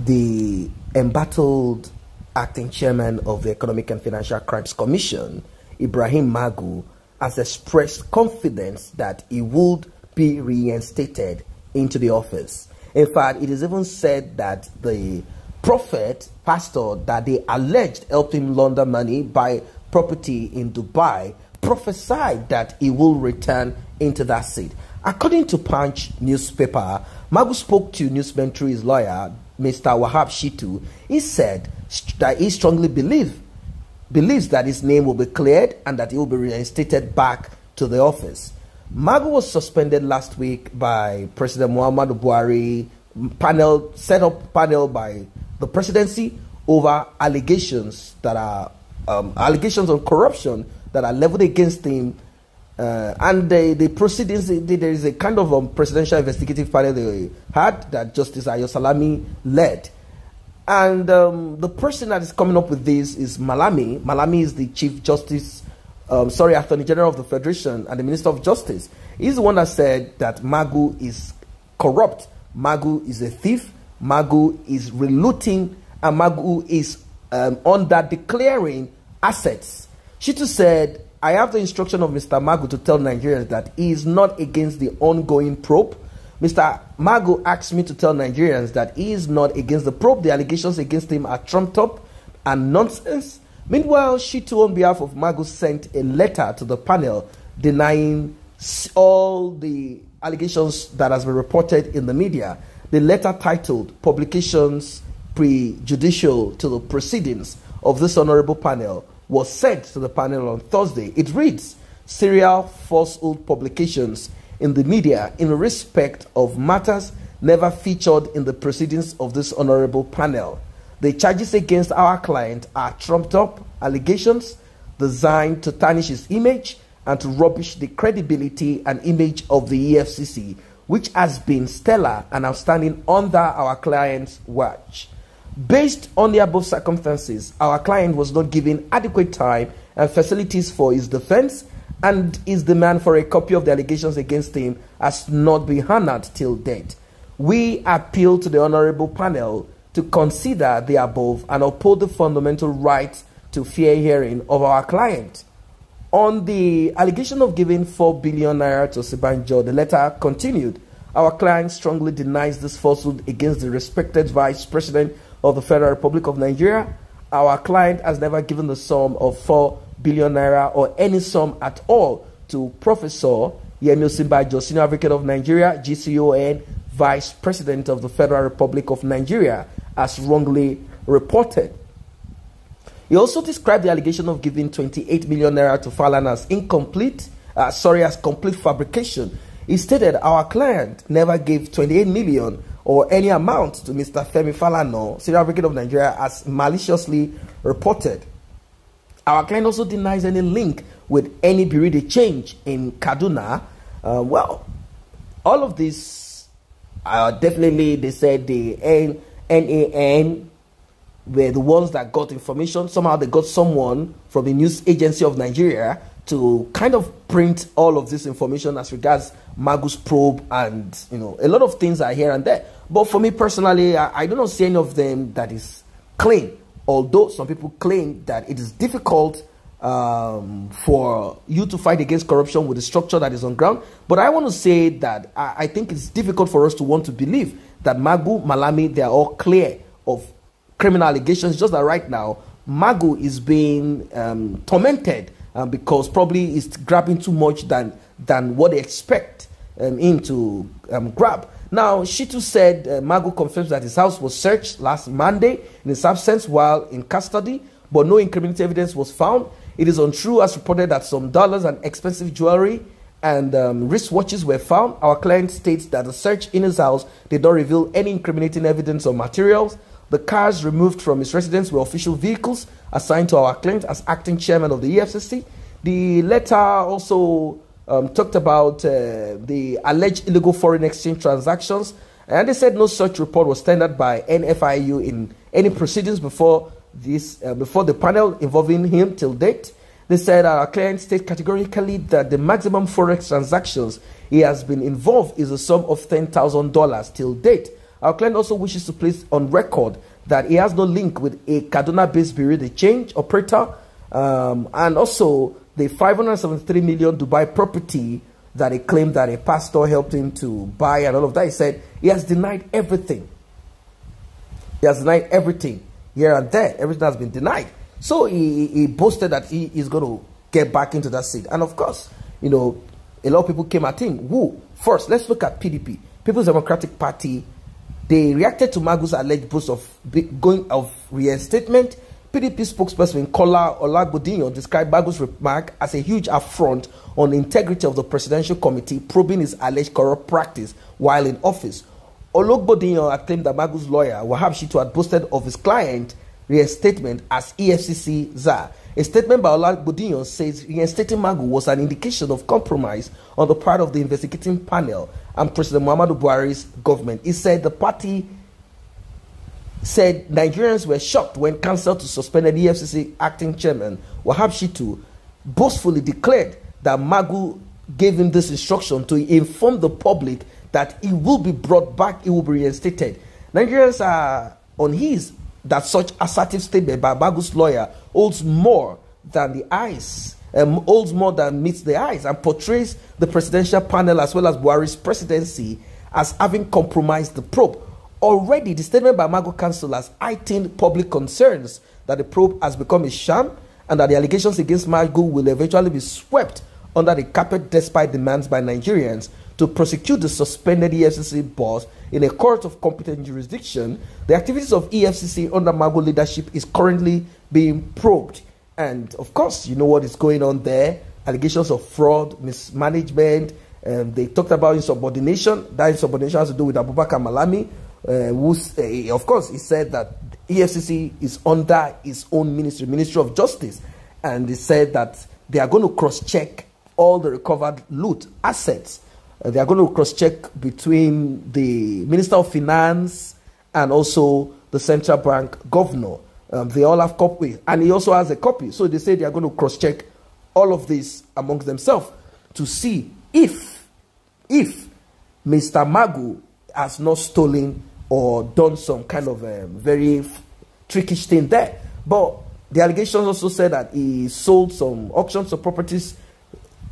the embattled acting chairman of the Economic and Financial Crimes Commission, Ibrahim Magu, has expressed confidence that he would be reinstated into the office. In fact, it is even said that the pastor that they alleged helped him launder money, buy property in Dubai, prophesied that he will return into that seat. According to Punch newspaper, Magu spoke to newsmen through his lawyer, Mr. Wahab Shitu. He said that he strongly believes that his name will be cleared and that he will be reinstated back to the office. Magu was suspended last week by President Muhammadu Buhari, set up panel by the presidency over allegations that are allegations of corruption that are leveled against him, and the proceedings. There is a kind of presidential investigative panel they had that Justice Ayo Salami led, and the person that is coming up with this is Malami. Malami is the Chief Justice, Attorney General of the Federation and the Minister of Justice. He's the one that said that Magu is corrupt, Magu is a thief, Magu is relooting, and Magu is under declaring assets. Shitu said, I have the instruction of Mr. Magu to tell Nigerians that he is not against the ongoing probe. Mr. Magu asked me to tell Nigerians that he is not against the probe. The allegations against him are trumped up and nonsense. Meanwhile, Shitu, on behalf of Magu, sent a letter to the panel denying all the allegations that has been reported in the media. The letter, titled Publications Prejudicial to the Proceedings of this Honorable Panel, was sent to the panel on Thursday. It reads, serial falsehood publications in the media in respect of matters never featured in the proceedings of this Honorable Panel. The charges against our client are trumped up allegations designed to tarnish his image and to rubbish the credibility and image of the Efcc, which has been stellar and outstanding under our client's watch. Based on the above circumstances, our client was not given adequate time and facilities for his defense, and his demand for a copy of the allegations against him has not been honored till date. We appeal to the Honorable Panel to consider the above and uphold the fundamental right to fair hearing of our client. On the allegation of giving 4 billion naira to Sibanjo, the letter continued, our client strongly denies this falsehood against the respected Vice President of the Federal Republic of Nigeria. Our client has never given the sum of 4 billion naira or any sum at all to Professor Yemi Osinbajo, Senior Advocate of Nigeria, GCON, Vice President of the Federal Republic of Nigeria, as wrongly reported. He also described the allegation of giving 28 million naira to Falan as as complete fabrication. He stated our client never gave 28 million or any amount to Mr. Femi Falana, Senior Advocate of Nigeria, as maliciously reported. Our client also denies any link with any Bureau de Change in Kaduna. Well, all of this definitely, they said the NAN were the ones that got information. Somehow they got someone from the news agency of Nigeria to kind of print all of this information as regards Magu's probe, and a lot of things are here and there. But for me personally, I do not see any of them that is clean. Although some people claim that it is difficult for you to fight against corruption with the structure that is on ground. But I want to say that I think it's difficult for us to want to believe that Magu, Malami, they are all clear of criminal allegations. Just that right now, Magu is being tormented because probably he's grabbing too much than what they expect him to grab. Now, Shitu said Magu confirms that his house was searched last Monday in his absence while in custody, but no incriminating evidence was found. It is untrue, as reported, that some dollars and expensive jewelry and wristwatches were found. Our client states that the search in his house did not reveal any incriminating evidence or materials. The cars removed from his residence were official vehicles assigned to our client as acting chairman of the Efcc. The letter also talked about the alleged illegal foreign exchange transactions, and they said no such report was tendered by NFIU in any proceedings before the panel involving him till date. They said our client stated categorically that the maximum forex transactions he has been involved is a sum of $10,000 till date. Our client also wishes to place on record that he has no link with a Kaduna-based Bureau de Change operator, and also the 573 million Dubai property that he claimed that a pastor helped him to buy and all of that. He said he has denied everything. He has denied everything here and there. Everything has been denied. So he boasted that he is going to get back into that seat. And of course, you know, a lot of people came at him. Who? First, let's look at PDP, People's Democratic Party. They reacted to Magu's alleged boast of reinstatement. PDP spokesperson Kola Olagbodinyo described Magu's remark as a huge affront on the integrity of the Presidential Committee probing his alleged corrupt practice while in office. Olagbodinyo had claimed that Magu's lawyer, Wahab Shitu, had boasted of his client reinstatement as EFCC czar. A statement by Olagbodinyo says reinstating Magu was an indication of compromise on the part of the investigating panel and President Muhammadu Buhari's government. He said the party said Nigerians were shocked when counsel to suspended EFCC acting chairman Wahab Shitu boastfully declared that Magu gave him this instruction to inform the public that he will be brought back, he will be reinstated. Nigerians are on his that such assertive statement by Magu's lawyer holds more than the eyes, holds more than meets the eyes, and portrays the presidential panel as well as Buhari's presidency as having compromised the probe. Already, the statement by Magu Council has heightened public concerns that the probe has become a sham and that the allegations against Magu will eventually be swept under the carpet despite demands by Nigerians to prosecute the suspended EFCC boss in a court of competent jurisdiction. The activities of EFCC under Magu leadership is currently being probed. And of course, you know what is going on there. Allegations of fraud, mismanagement. They talked about insubordination. That insubordination has to do with Abubakar Malami. Of course, he said that EFCC is under his own ministry, Ministry of Justice. And he said that they are going to cross-check all the recovered loot assets. They are going to cross-check between the Minister of Finance and also the Central Bank Governor. They all have copies, and he also has a copy. So they say they are going to cross-check all of this amongst themselves to see if Mr. Magu has not stolen or done some kind of very trickish thing there. But the allegations also said that he sold some auctions of properties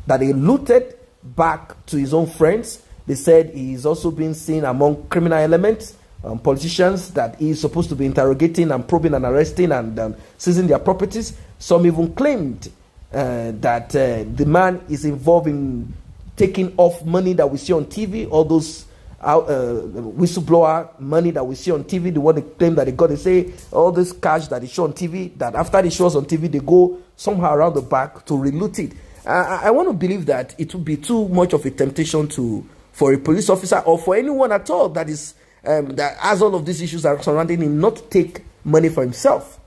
that he looted back to his own friends. They said he is also being seen among criminal elements, politicians that he is supposed to be interrogating and probing and arresting and seizing their properties. Some even claimed that the man is involved in taking off money that we see on TV, all those whistleblower money that we see on TV, the one they claim that they got, they say all this cash that they show on TV, that after they show us on TV, they go somehow around the back to reloot it. I want to believe that it would be too much of a temptation for a police officer or for anyone at all that is that has all of these issues are surrounding him not to take money for himself.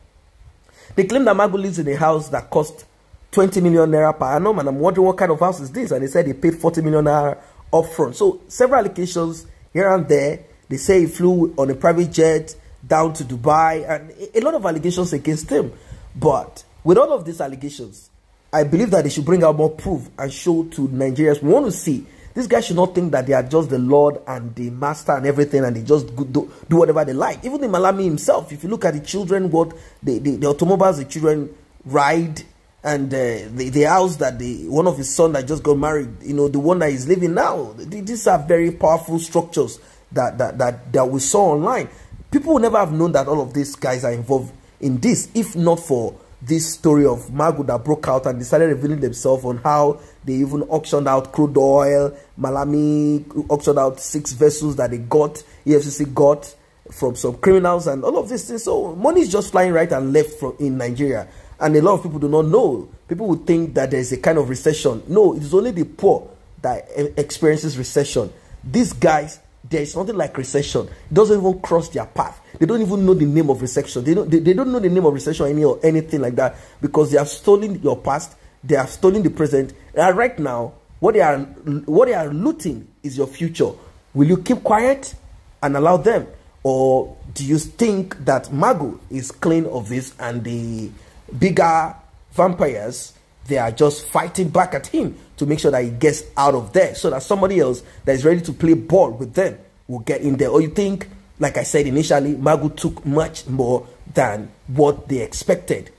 They claim that Magu lives in a house that cost 20 million naira per annum, and I'm wondering what kind of house is this? And they said he paid 40 million naira upfront. So several allocations here and there. They say he flew on a private jet down to Dubai, and a lot of allegations against him. But with all of these allegations, I believe that they should bring out more proof and show to Nigerians. We want to see. This guy should not think that they are just the Lord and the Master and everything, and they just do whatever they like. Even the Malami himself, if you look at the children, what the automobiles the children ride, and the house that one of his son that just got married, you know, the one that is living now, these are very powerful structures that we saw online. People would never have known that all of these guys are involved in this, if not for this story of Magu that broke out and decided revealing themselves on how they even auctioned out crude oil. Malami auctioned out 6 vessels that they got, EFCC got from some criminals and all of these things. So money is just flying right and left in Nigeria. And a lot of people do not know. People would think that there is a kind of recession. No, it is only the poor that experiences recession. These guys, there is nothing like recession. It doesn't even cross their path. They don't even know the name of recession. They don't know the name of recession or anything like that, because they have stolen your past. They have stolen the present. And right now, what they are looting is your future. Will you keep quiet and allow them? Or do you think that Magu is clean of this and the bigger vampires, they are just fighting back at him to make sure that he gets out of there so that somebody else that is ready to play ball with them will get in there? Or you think Like I said initially, Magu took much more than what they expected.